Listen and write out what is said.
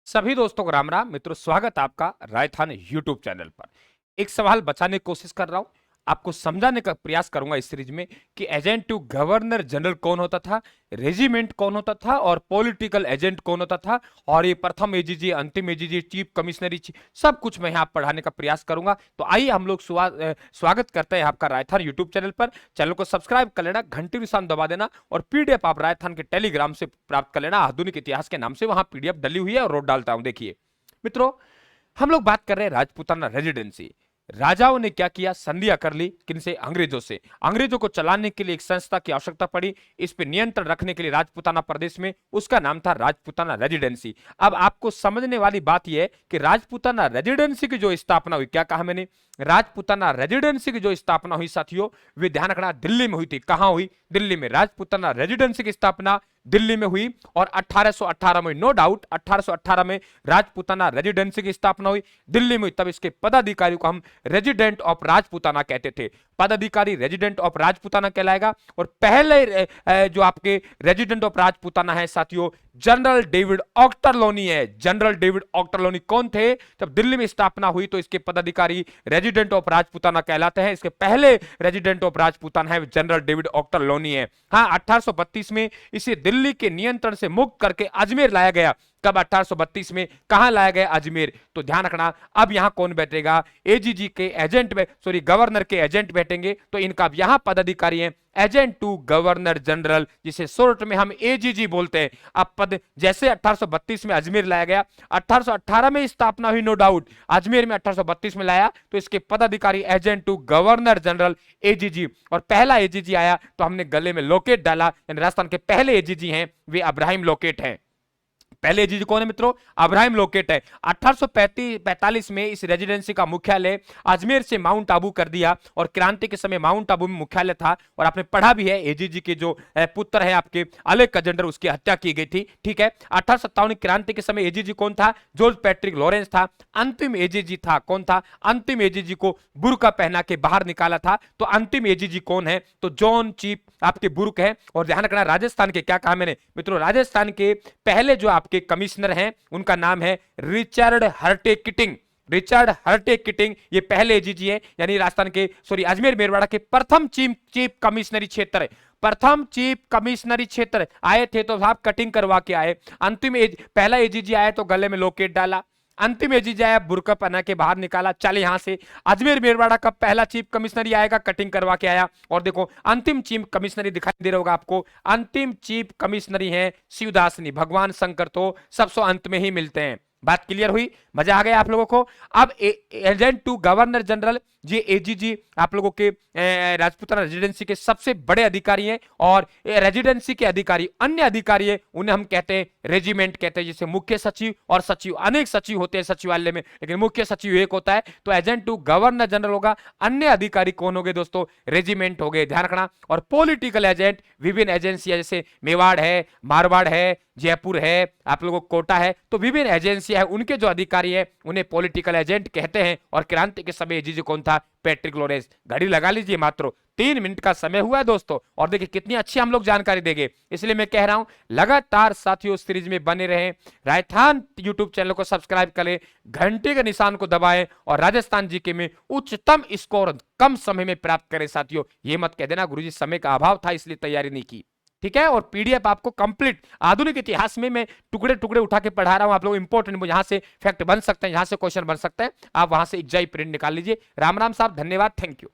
सभी दोस्तों को राम राम। मित्रों, स्वागत आपका राजस्थान यूट्यूब चैनल पर। एक सवाल बचाने की कोशिश कर रहा हूं, आपको समझाने का प्रयास करूंगा इस सीरीज में कि एजेंट टू गवर्नर जनरल कौन होता था, रेजिमेंट कौन होता था और पॉलिटिकल एजेंट कौन होता था, और ये प्रथम एजीजी, अंतिम एजीजी, चीफ कमिश्नरी, सब कुछ मैं यहाँ पढ़ाने का प्रयास करूंगा। तो आइए हम लोग स्वागत करते हैं आपका राजस्थान यूट्यूब चैनल पर। चैनल को सब्सक्राइब कर लेना, घंटी निशान दबा देना, और पीडीएफ आप राजस्थान के टेलीग्राम से प्राप्त कर लेना। आधुनिक इतिहास के नाम से वहां पीडीएफ डली हुई है और रोज डालता हूं। देखिए मित्रों, हम लोग बात कर रहे हैं राजपूताना रेजिडेंसी। राजाओं ने क्या किया, संधियां कर ली किनसे, अंग्रेजों से। अंग्रेजों को चलाने के लिए एक संस्था की आवश्यकता पड़ी, इस पे नियंत्रण रखने के लिए राजपूताना प्रदेश में, उसका नाम था राजपूताना रेजिडेंसी। अब आपको समझने वाली बात यह है कि राजपूताना रेजिडेंसी की जो स्थापना हुई, क्या कहा मैंने, राजपूताना रेजिडेंसी की जो स्थापना हुई साथियों, वे ध्यान रखना दिल्ली में हुई थी। कहां हुई? दिल्ली में। राजपूताना रेजिडेंसी की स्थापना दिल्ली में हुई और 1818 में, नो डाउट 1818 में राजपूताना रेजिडेंसी की स्थापना हुई, दिल्ली में हुई। तब इसके पदाधिकारी को हम रेजिडेंट ऑफ राजपूताना कहते थे। पदाधिकारी रेजिडेंट ऑफ राजपूताना कहलाएगा। और पहले जो आपके रेजिडेंट ऑफ राजपूताना है साथियों, जनरल डेविड ऑक्टरलोनी है। जनरल डेविड ऑक्टरलोनी कौन थे? जब दिल्ली में स्थापना हुई तो इसके पदाधिकारी रेजिडेंट ऑफ राजपूताना कहलाते हैं। इसके पहले रेजिडेंट ऑफ राजपूताना है जनरल डेविड ऑक्टरलोनी है। हाँ, 1832 में इसे दिल्ली के नियंत्रण से मुक्त करके अजमेर लाया गया। कब? 1832 में। कहां लाया गया? अजमेर। तो ध्यान रखना, अब यहां कौन बैठेगा? एजीजी के एजेंट में, सॉरी गवर्नर के एजेंट बैठेंगे। तो इनका यहां पदाधिकारी है एजेंट टू गवर्नर जनरल, जिसे शॉर्ट में हम एजीजी बोलते हैं। अब पद जैसे 1832 में अजमेर लाया गया, 1818 में स्थापना हुई, नो डाउट, अजमेर में 1832 में लाया, तो इसके पदाधिकारी agent to governor general AGG. और पहला एजीजी आया तो हमने गले में लोकेट डाला, यानी राजस्थान के पहले एजीजी हैं वे अब्राहिम लोकेट हैं। पहले एजीजी कौन है मित्रों? अब्राहिम लोकेट है। 1845 में इस रेजिडेंसी का मुख्यालय अजमेर से माउंट आबू कर दिया, और क्रांति के समय माउंट आबू में मुख्यालय था। और आपने पढ़ा भी है, एजीजी के जो पुत्र है आपके अलेक्जेंडर, उसकी हत्या की गई थी। ठीक है, 1857 क्रांति के समय एजीजी कौन था? जॉर्ज पैट्रिक लॉरेंस था। अंतिम एजीजी था कौन था? अंतिम एजीजी को बुर्का पहना के बाहर निकाला था। तो अंतिम एजीजी कौन है? तो जॉन चीप आपके बुर्क है। और ध्यान रखना, राजस्थान के, क्या कहा मैंने मित्रों, राजस्थान के पहले जो आपके कमिश्नर हैं उनका नाम है रिचर्ड हर्टे किटिंग। रिचर्ड हर्टे किटिंग ये पहले एजीजी है, यानी राजस्थान के, सॉरी अजमेर मेरवाड़ा के प्रथम चीफ कमिश्नरी क्षेत्र है। प्रथम चीफ कमिश्नरी क्षेत्र आए थे तो साहब कटिंग करवा के आए। पहला एजीजी आया तो गले में लोकेट डाला, अंतिम एजीजी आया बुर्का पहना के बाहर निकाला, चले यहां से। अजमेर मेरवाड़ा का पहला चीफ कमिश्नरी आएगा, कटिंग करवा के आया। और देखो अंतिम चीफ कमिश्नरी दिखाई दे रहा होगा आपको, अंतिम चीफ कमिश्नरी है शिवदासनी। भगवान शंकर तो सबसे अंत में ही मिलते हैं। बात क्लियर हुई? मजा आ गया आप लोगों को? अब एजेंट टू गवर्नर जनरल, ये एजीजी आप लोगों के राजपूताना रेजिडेंसी के सबसे बड़े अधिकारी हैं। और रेजिडेंसी के अधिकारी, अन्य अधिकारी है, उन्हें हम कहते हैं रेजिमेंट कहते हैं। जैसे मुख्य सचिव और सचिव, अनेक सचिव होते हैं सचिवालय में, लेकिन मुख्य सचिव एक होता है। तो एजेंट टू गवर्नर जनरल होगा। अन्य अधिकारी कौन हो गए दोस्तों? रेजिमेंट हो गए, ध्यान रखना। और पॉलिटिकल एजेंट विभिन्न एजेंसियां, जैसे मेवाड़ है, मारवाड़ है, जयपुर है, आप लोगों को कोटा है, तो विभिन्न एजेंसियां है, उनके जो अधिकारी है उन्हें पॉलिटिकल एजेंट कहते हैं। और क्रांति के समय एजीजी कौन था? Patrick Lawrence. घड़ी लगा लीजिए, मात्र 3 मिनट का समय हुआ है दोस्तों, और देखिए कितनी अच्छी हम लोग जानकारी देंगे। इसलिए मैं कह रहा हूं लगातार साथियों सीरीज में बने रहें, राजस्थान यूट्यूब चैनल को सब्सक्राइब करें, घंटे के निशान को दबाएं, और राजस्थान जीके में उच्चतम स्कोर कम समय में प्राप्त करें साथियों। ये मत कह देना गुरुजी समय का अभाव था इसलिए तैयारी नहीं की। ठीक है, और पीडीएफ आपको कंप्लीट आधुनिक इतिहास में मैं टुकड़े टुकड़े उठा के पढ़ा रहा हूं। आप लोग इंपॉर्टेंट यहां से फैक्ट बन सकते हैं, यहां से क्वेश्चन बन सकते हैं, आप वहां से एग्जाम प्रिंट निकाल लीजिए। राम राम साहब, धन्यवाद, थैंक यू।